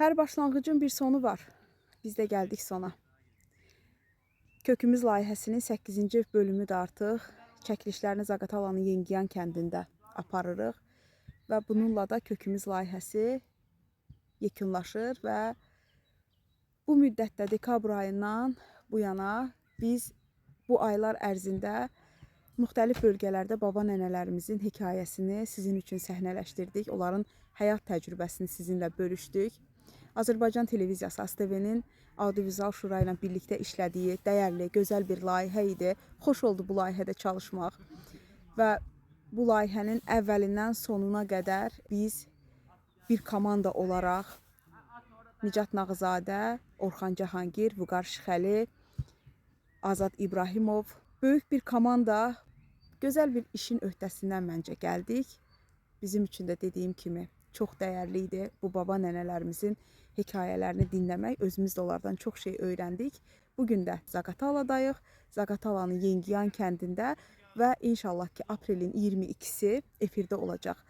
Her başlanğıcın bir sonu var. Biz də gəldik sona. Kökümüz layihəsinin 8-ci bölümü də artıq çəkilişlərini Zaqatalanın Yengiyan kəndində aparırıq. Və bununla da kökümüz layihəsi yekunlaşır və bu müddətdə dekabr ayından bu yana biz bu aylar ərzində müxtəlif bölgələrdə baba nənələrimizin hekayəsini sizin üçün səhnələşdirdik. Onların həyat təcrübəsini sizinlə bölüşdük. Azərbaycan Televiziyası ASTV-nin audiovizual şura ilə birlikdə işlədiyi dəyərli, gözəl bir layihə idi. Xoş oldu bu layihədə çalışmaq və bu layihənin əvvəlindən sonuna qədər biz bir komanda olaraq Nicat Nağızadə, Orxan Cahangir, Vüqar Şıxəli, Azad İbrahimov, böyük bir komanda gözəl bir işin öhdəsindən məncə gəldik. Bizim üçün də dediyim kimi çox dəyərli idi bu baba nənələrimizin hekayələrini dinləmək. Özümüz də onlardan çox şey öyrəndik. Bugün də Zaqataladayıq. Zaqatalanın Yengiyan kəndində və inşallah ki aprelin 22-si efirdə olacaq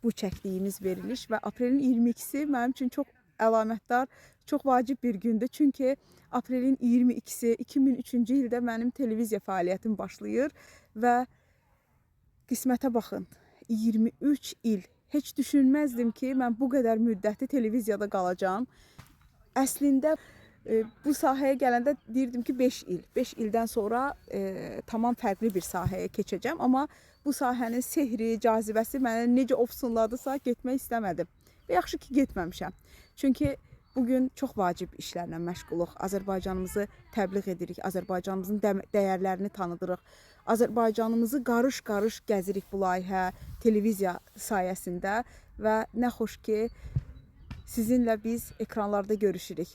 bu çəkdiyimiz veriliş və aprelin 22-si mənim üçün çox əlamətdar, çox vacib bir gündür. Çünki aprelin 22-si 2003-cü ildə mənim televiziya fəaliyyətim başlayır və qismətə baxın, 23 il. Heç düşünməzdim ki, mən bu qədər müddəti televiziyada qalacağım. Əslində bu sahəyə gələndə deyirdim ki 5 il. 5 ildən sonra tamam fərqli bir sahəyə keçəcəm. Amma bu sahənin sehri, cazibəsi mənə necə ofsunladısa getmək istəmədim. Və yaxşı ki getməmişəm. Çünki bugün çox vacib işlərlə məşğuluq. Azərbaycanımızı təbliğ edirik, Azərbaycanımızın dəyərlərini tanıdırıq. Azərbaycanımızı qarış-qarış gəzirik bu layihə, televiziya sayəsində və nə xoş ki sizinlə biz ekranlarda görüşürük.